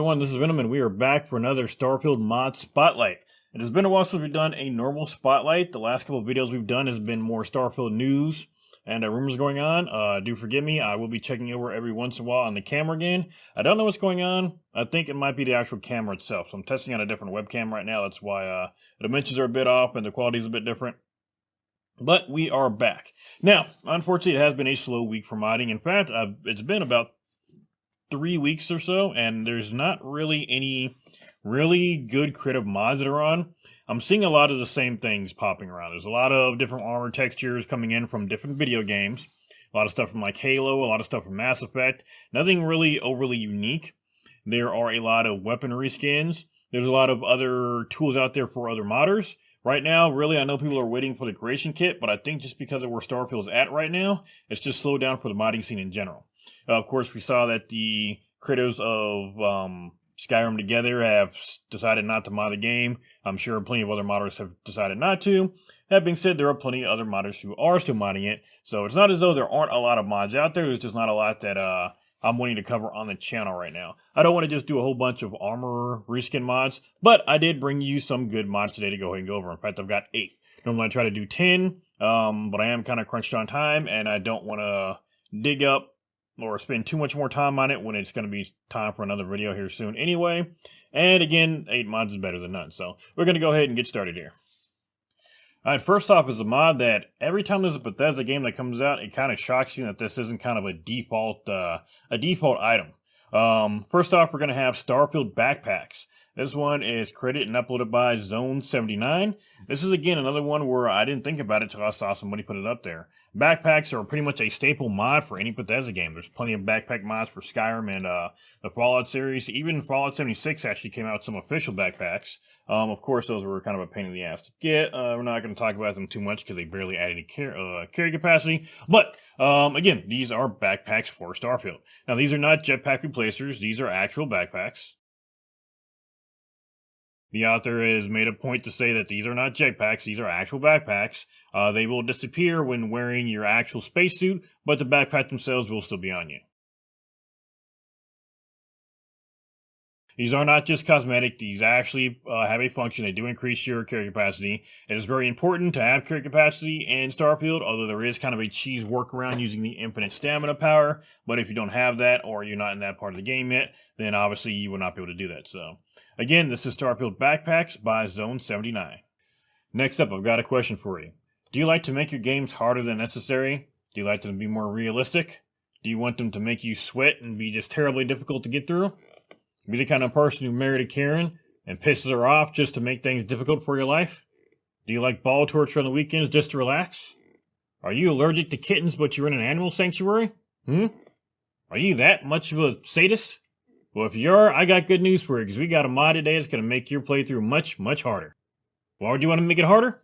everyone, this is Venom, and we are back for another Starfield mod spotlight. It has been a while since we've done a normal spotlight. The last couple of videos we've done has been more Starfield news and rumors going on. Do forgive me, I will be checking over every once in a while on the camera again. I don't know what's going on. I think it might be the actual camera itself. So I'm testing out a different webcam right now. That's why the dimensions are a bit off and the quality is a bit different. But we are back. Now, unfortunately, it has been a slow week for modding. In fact, it's been about 3 weeks or so, and there's not really any really good creative mods that are on. I'm seeing a lot of the same things popping around. There's a lot of different armor textures coming in from different video games. A lot of stuff from like Halo, a lot of stuff from Mass Effect. Nothing really overly unique. There are a lot of weaponry skins. There's a lot of other tools out there for other modders. Right now, really, I know people are waiting for the creation kit, but I think just because of where Starfield's at right now, it's just slowed down for the modding scene in general. Of course, we saw that the creators of Skyrim Together have decided not to mod the game. I'm sure plenty of other modders have decided not to. That being said, there are plenty of other modders who are still modding it. So it's not as though there aren't a lot of mods out there. There's just not a lot that I'm wanting to cover on the channel right now. I don't want to just do a whole bunch of armor reskin mods, but I did bring you some good mods today to go ahead and go over. In fact, I've got 8. Normally I try to do 10, but I am kind of crunched on time, and I don't want to dig up or spend too much more time on it when it's going to be time for another video here soon anyway. And again, 8 mods is better than none. So we're going to go ahead and get started here. Alright, first off is a mod that every time there's a Bethesda game that comes out, it kind of shocks you that this isn't kind of a default item. First off, we're going to have Starfield Backpacks. This one is created and uploaded by Zone79. This is, again, another one where I didn't think about it until I saw somebody put it up there. Backpacks are pretty much a staple mod for any Bethesda game. There's plenty of backpack mods for Skyrim and the Fallout series. Even Fallout 76 actually came out with some official backpacks. Of course, those were kind of a pain in the ass to get. We're not going to talk about them too much because they barely add any carry capacity. But, again, these are backpacks for Starfield. Now, these are not jetpack replacers. These are actual backpacks. The author has made a point to say that these are not jetpacks, these are actual backpacks. They will disappear when wearing your actual spacesuit, but the backpack themselves will still be on you. These are not just cosmetic, these actually have a function. They do increase your carry capacity. It is very important to have carry capacity in Starfield, although there is kind of a cheese workaround using the infinite stamina power. But if you don't have that, or you're not in that part of the game yet, then obviously you will not be able to do that. So, again, this is Starfield Backpacks by Zone79. Next up, I've got a question for you. Do you like to make your games harder than necessary? Do you like them to be more realistic? Do you want them to make you sweat and be just terribly difficult to get through? Be the kind of person who married a Karen and pisses her off just to make things difficult for your life? Do you like ball torture on the weekends just to relax? Are you allergic to kittens but you're in an animal sanctuary? Are you that much of a sadist? Well, if you are, I got good news for you, because we got a mod today that's going to make your playthrough much, much harder. Why would you want to make it harder?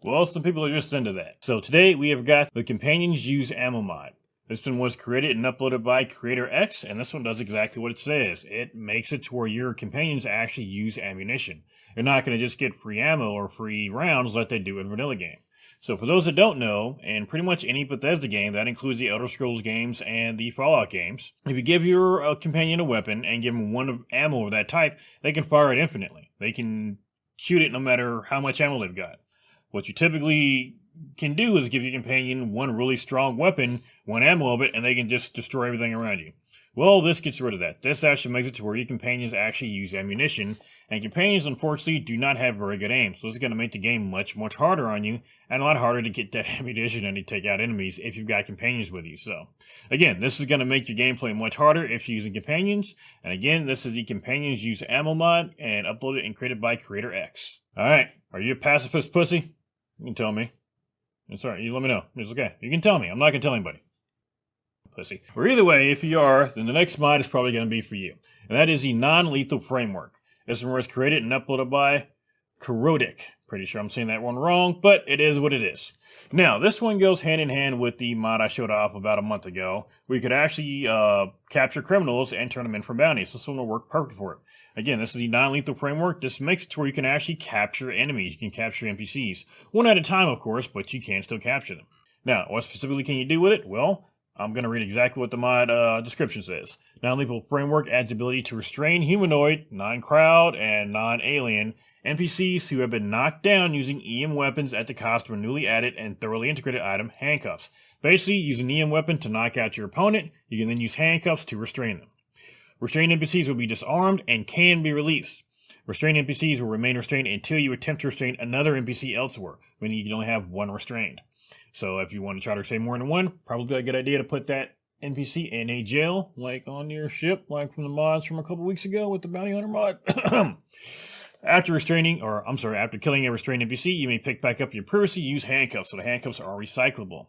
Well, some people are just into that. So today we have got the Companions Use Ammo mod. This one was created and uploaded by Creator X, and this one does exactly what it says. It makes it to where your companions actually use ammunition. You're not going to just get free ammo or free rounds like they do in a vanilla game. So for those that don't know, in pretty much any Bethesda game, that includes the Elder Scrolls games and the Fallout games, if you give your companion a weapon and give them one ammo of that type, they can fire it infinitely. They can shoot it no matter how much ammo they've got. What you typically can do is give your companion one really strong weapon, one ammo of it, and they can just destroy everything around you. Well, this gets rid of that. This actually makes it to where your companions actually use ammunition, and companions, unfortunately, do not have very good aim. So this is going to make the game much, much harder on you, and a lot harder to get that ammunition and to take out enemies if you've got companions with you. So, again, this is going to make your gameplay much harder if you're using companions. And again, this is the Companions Use Ammo mod, and uploaded and created by Creator X. Alright, are you a pacifist pussy? You can tell me. It's alright, you let me know. It's okay. You can tell me. I'm not going to tell anybody. Pussy. Or either way, if you are, then the next mod is probably going to be for you. And that is the Non-Lethal Framework. This one was created and uploaded by Corrodic. Pretty sure I'm saying that one wrong, but it is what it is. Now, this one goes hand in hand with the mod I showed off about a month ago. We could actually capture criminals and turn them in for bounties. This one will work perfect for it. Again, this is the non-lethal framework. This makes it to where you can actually capture enemies. You can capture NPCs. One at a time, of course, but you can still capture them. Now, what specifically can you do with it? Well, I'm going to read exactly what the mod description says. Non-lethal framework adds the ability to restrain humanoid, non-crowd, and non-alien NPCs who have been knocked down using EM weapons at the cost of a newly added and thoroughly integrated item, handcuffs. Basically, use an EM weapon to knock out your opponent. You can then use handcuffs to restrain them. Restrained NPCs will be disarmed and can be released. Restrained NPCs will remain restrained until you attempt to restrain another NPC elsewhere, meaning you can only have one restrained. So if you want to try to restrain more than one, probably a good idea to put that NPC in a jail, like on your ship, like from the mods from a couple weeks ago with the Bounty Hunter mod. After killing a restrained NPC, you may pick back up your previously used handcuffs, so the handcuffs are recyclable.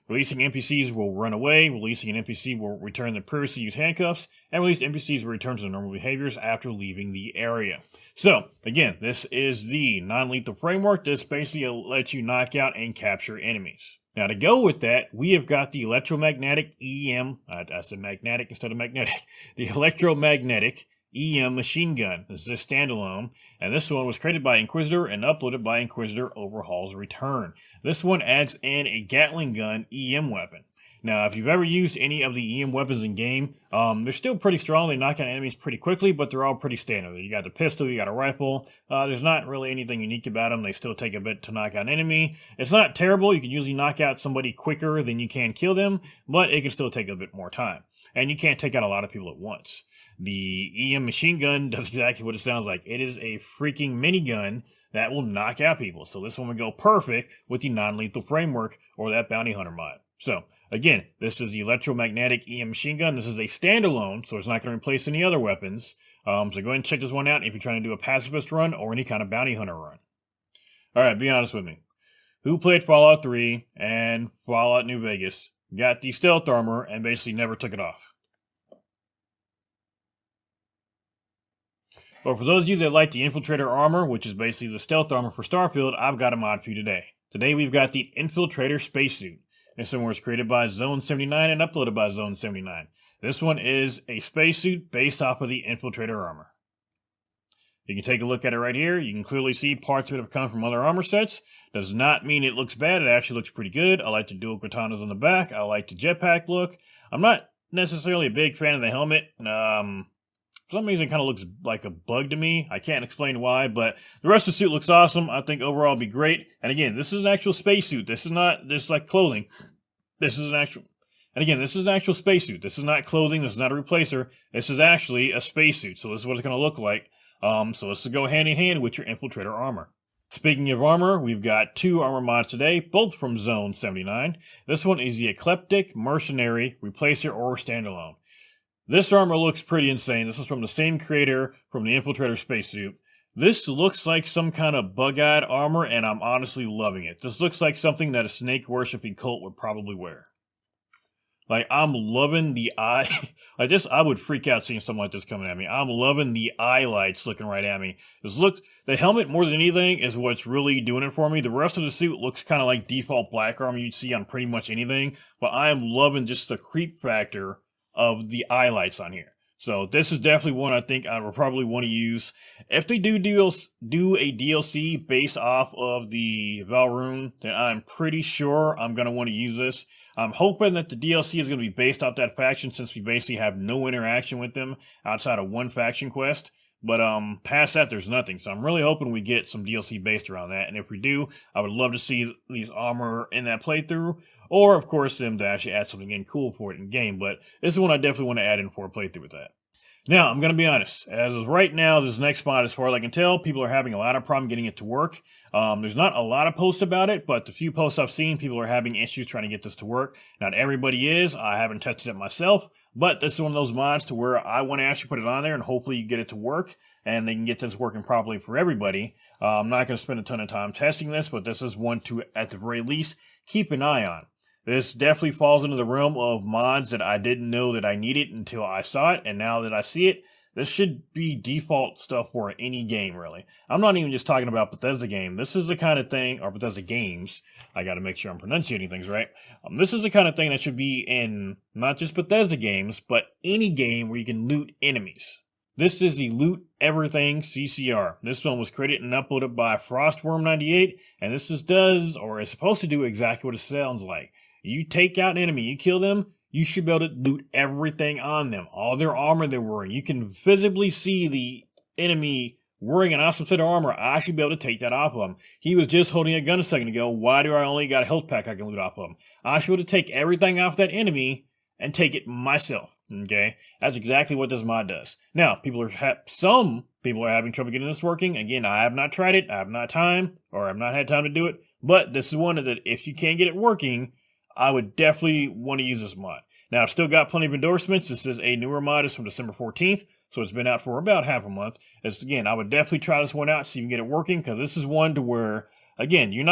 Releasing NPCs will run away, releasing an NPC will return the previously used handcuffs, and released NPCs will return to their normal behaviors after leaving the area. So, again, this is the non-lethal framework. This basically lets you knock out and capture enemies. Now, to go with that, we have got the Electromagnetic I said magnetic instead of magnetic. The Electromagnetic EM Machinegun. This is a standalone, and this one was created by Inquisitor and uploaded by Inquisitor Overhaul's Return. This one adds in a Gatling gun EM weapon. Now, if you've ever used any of the EM weapons in game, they're still pretty strong. They knock out enemies pretty quickly, but they're all pretty standard. You got the pistol, you got a rifle. There's not really anything unique about them. They still take a bit to knock out an enemy. It's not terrible. You can usually knock out somebody quicker than you can kill them, but it can still take a bit more time. And you can't take out a lot of people at once. The EM machine gun does exactly what it sounds like. It is a freaking minigun that will knock out people. So this one would go perfect with the non-lethal framework or that Bounty Hunter mod. So, again, this is the Electromagnetic EM machine gun. This is a standalone, so it's not going to replace any other weapons. So go ahead and check this one out if you're trying to do a pacifist run or any kind of Bounty Hunter run. Alright, be honest with me. Who played Fallout 3 and Fallout New Vegas, got the stealth armor, and basically never took it off? Well, for those of you that like the Infiltrator armor, which is basically the stealth armor for Starfield, I've got a mod for you today. Today we've got the Infiltrator Spacesuit. This one was created by Zone 79 and uploaded by Zone 79. This one is a spacesuit based off of the Infiltrator armor. You can take a look at it right here. You can clearly see parts of it have come from other armor sets. Does not mean it looks bad. It actually looks pretty good. I like the dual katanas on the back. I like the jetpack look. I'm not necessarily a big fan of the helmet. For some reason, it kind of looks like a bug to me. I can't explain why, but the rest of the suit looks awesome. I think overall it'll be great. And again, this is an actual spacesuit. This is not just like clothing. This is an actual... And again, this is an actual spacesuit. This is not clothing. This is not a replacer. This is actually a spacesuit. So this is what it's going to look like. So this will go hand in hand with your Infiltrator armor. Speaking of armor, we've got two armor mods today, both from Zone 79. This one is the Ecliptic, Mercenary, Replacer, or Standalone. This armor looks pretty insane. This is from the same creator from the Infiltrator Spacesuit. This looks like some kind of bug-eyed armor, and I'm honestly loving it. This looks like something that a snake-worshipping cult would probably wear. Like, I'm loving the eye. Like this, I would freak out seeing something like this coming at me. I'm loving the eye lights looking right at me. The helmet, more than anything, is what's really doing it for me. The rest of the suit looks kind of like default black armor you'd see on pretty much anything. But I am loving just the creep factor of the eye lights on here. So this is definitely one I think I will probably want to use. If they do a DLC based off of the Valrune, then I'm pretty sure I'm going to want to use this. I'm hoping that the DLC is going to be based off that faction, since we basically have no interaction with them outside of one faction quest. But past that, there's nothing. So I'm really hoping we get some DLC based around that. And if we do, I would love to see these armor in that playthrough. Or, of course, them to actually add something in cool for it in game. But this is one I definitely want to add in for a playthrough with that. Now, I'm going to be honest. As of right now, this next mod, as far as I can tell, people are having a lot of problem getting it to work. There's not a lot of posts about it, but the few posts I've seen, people are having issues trying to get this to work. Not everybody is. I haven't tested it myself, but this is one of those mods to where I want to actually put it on there and hopefully you get it to work and they can get this working properly for everybody. I'm not going to spend a ton of time testing this, but this is one to, at the very least, keep an eye on. This definitely falls into the realm of mods that I didn't know that I needed until I saw it, and now that I see it, this should be default stuff for any game, really. I'm not even just talking about Bethesda game. This is the kind of thing, or Bethesda games, I gotta make sure I'm pronunciating things right. This is the kind of thing that should be in not just Bethesda games, but any game where you can loot enemies. This is the Loot Everything CCR. This one was created and uploaded by Frostworm98, and this is supposed to do exactly what it sounds like. You take out an enemy, you kill them, you should be able to loot everything on them, all their armor they're wearing. You can visibly see the enemy wearing an awesome set of armor. I should be able to take that off of him. He was just holding a gun a second ago. Why do I only got a health pack I can loot off of him? I should be able to take everything off that enemy and take it myself. Okay, that's exactly what this mod does. Now, some people are having trouble getting this working. Again, I have not tried it. I have not had time to do it. But this is one that if you can't get it working, I would definitely want to use this mod. Now, I've still got plenty of endorsements. This is a newer mod. It's from December 14th, so it's been out for about half a month. Again, I would definitely try this one out, see if you can get it working, because this is one to where, again, you're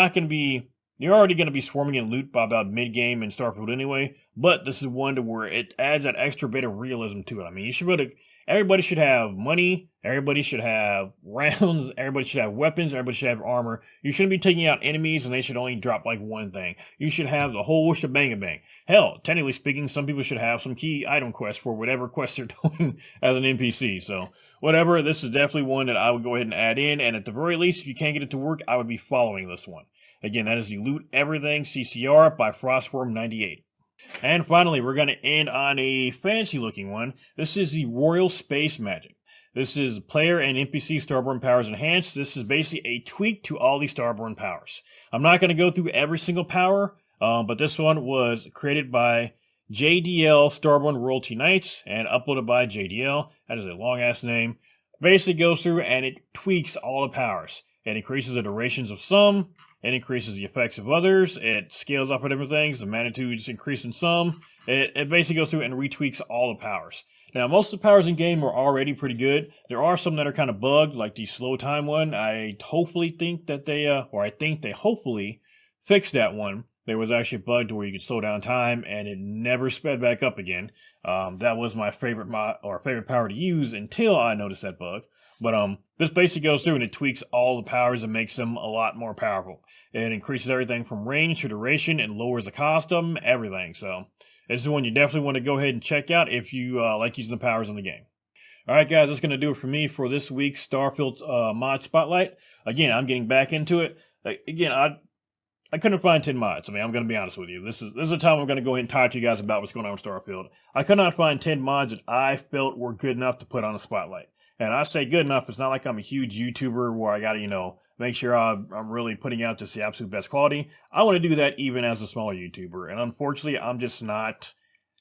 already going to be swarming in loot by about mid-game in Starfield anyway, but this is one to where it adds that extra bit of realism to it. I mean, you should be able to, everybody should have money, everybody should have rounds, everybody should have weapons, everybody should have armor. You shouldn't be taking out enemies and they should only drop like one thing. You should have the whole shebang-a-bang. Hell, technically speaking, some people should have some key item quests for whatever quest they're doing as an NPC, so whatever, this is definitely one that I would go ahead and add in, and at the very least, if you can't get it to work, I would be following this one. Again, that is the Loot Everything CCR by Frostworm98. And finally, we're going to end on a fancy-looking one. This is the Royal Space Magic. This is player and NPC Starborn powers enhanced. This is basically a tweak to all the Starborn powers. I'm not going to go through every single power, but this one was created by JDL Starborn Royalty Knights and uploaded by JDL. That is a long-ass name. Basically goes through and it tweaks all the powers. It increases the durations of some. It increases the effects of others. It scales up for different things. The magnitudes increase in some. It basically goes through and retweaks all the powers. Now, most of the powers in game are already pretty good. There are some that are kind of bugged, like the slow time one. I think they hopefully fixed that one. There was actually a bug to where you could slow down time, and it never sped back up again. That was my favorite power to use until I noticed that bug. But this basically goes through and it tweaks all the powers and makes them a lot more powerful. It increases everything from range to duration and lowers the cost of them, everything. So this is one you definitely want to go ahead and check out if you like using the powers in the game. Alright guys, that's going to do it for me for this week's Starfield mod spotlight. Again, I'm getting back into it. Again, I couldn't find 10 mods. I mean, I'm going to be honest with you. This is a time I'm going to go ahead and talk to you guys about what's going on with Starfield. I could not find 10 mods that I felt were good enough to put on a spotlight. And I say good enough, it's not like I'm a huge YouTuber where I got to, make sure I'm really putting out just the absolute best quality. I want to do that even as a smaller YouTuber. And unfortunately, I'm just not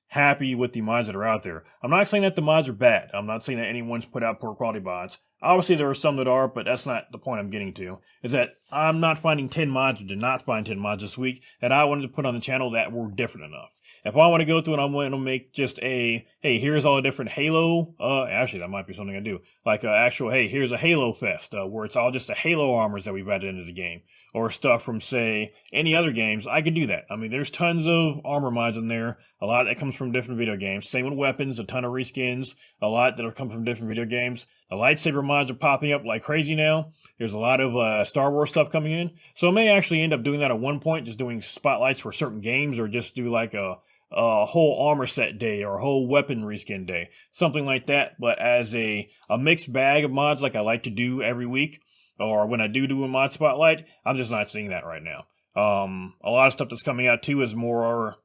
happy with the mods that are out there. I'm not saying that the mods are bad. I'm not saying that anyone's put out poor quality mods. Obviously, there are some that are, but that's not the point I'm getting to. Is that I'm not finding 10 mods, or did not find 10 mods this week, that I wanted to put on the channel that were different enough. If I want to go through and I'm going to make just hey, here's all the different Halo, actually, that might be something I do. Like hey, here's a Halo Fest, where it's all just the Halo armors that we've added into the game. Or stuff from, say, any other games, I could do that. I mean, there's tons of armor mods in there. A lot that comes from different video games. Same with weapons, a ton of reskins. A lot that'll come from different video games. The lightsaber mods are popping up like crazy now. There's a lot of Star Wars stuff coming in. So I may actually end up doing that at one point, just doing spotlights for certain games, or just do like a whole armor set day or a whole weapon reskin day. Something like that, but as a mixed bag of mods like I like to do every week. Or when I do a mod spotlight, I'm just not seeing that right now. A lot of stuff that's coming out too is more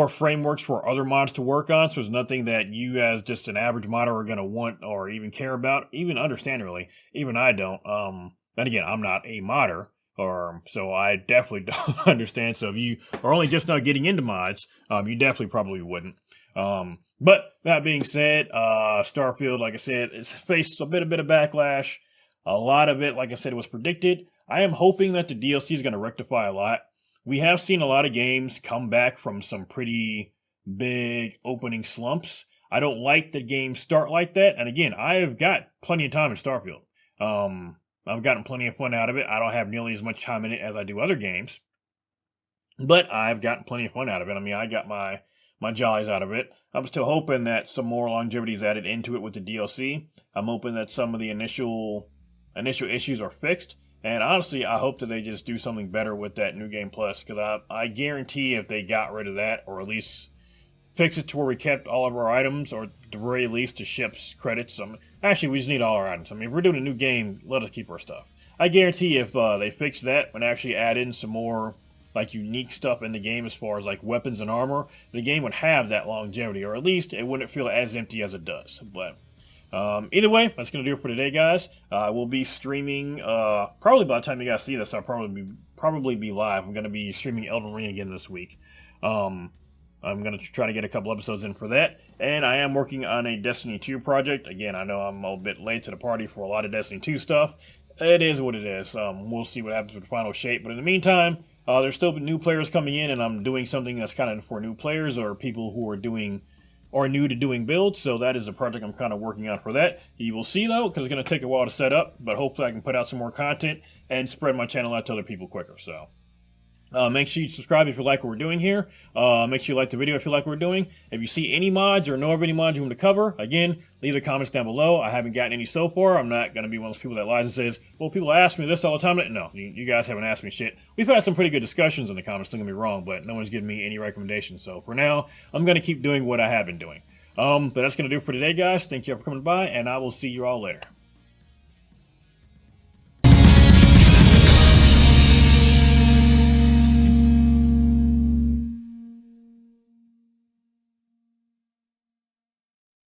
frameworks for other mods to work on, so there's nothing that you as just an average modder are going to want or even care about, even understand really. Even I don't. And again, I'm not a modder, so I definitely don't understand. So if you are only just now getting into mods, you definitely probably wouldn't. But that being said, Starfield, like I said, it's faced a bit of backlash. A lot of it, like I said, was predicted. I am hoping that the DLC is going to rectify a lot. We have seen a lot of games come back from some pretty big opening slumps. I don't like that games start like that. And again, I have got plenty of time in Starfield. I've gotten plenty of fun out of it. I don't have nearly as much time in it as I do other games. But I've gotten plenty of fun out of it. I mean, I got my jollies out of it. I'm still hoping that some more longevity is added into it with the DLC. I'm hoping that some of the initial issues are fixed. And honestly, I hope that they just do something better with that New Game Plus, because I guarantee if they got rid of that, or at least fix it to where we kept all of our items, or at the very least to ship's credits. Actually, we just need all our items. I mean, if we're doing a new game, let us keep our stuff. I guarantee if they fix that and actually add in some more like unique stuff in the game as far as like weapons and armor, the game would have that longevity, or at least it wouldn't feel as empty as it does. But either way, that's going to do it for today, guys. We'll be streaming, probably by the time you guys see this, I'll probably be live. I'm going to be streaming Elden Ring again this week. I'm going to try to get a couple episodes in for that. And I am working on a Destiny 2 project. Again, I know I'm a bit late to the party for a lot of Destiny 2 stuff. It is what it is. We'll see what happens with the final shape. But in the meantime, there's still new players coming in, and I'm doing something that's kind of for new players or people who are new to doing builds. So that is a project I'm kind of working on for that. You will see, though, because it's going to take a while to set up. But hopefully I can put out some more content and spread my channel out to other people quicker. So make sure you subscribe if you like what we're doing here. Make sure you like the video if you like what we're doing. If you see any mods or know of any mods you want to cover, again, leave the comments down below. I haven't gotten any so far. I'm not going to be one of those people that lies and says, well, people ask me this all the time. No, you guys haven't asked me shit. We've had some pretty good discussions in the comments, don't get me wrong, but no one's given me any recommendations. So for now, I'm going to keep doing what I have been doing. But that's going to do it for today, guys. Thank you all for coming by, and I will see you all later.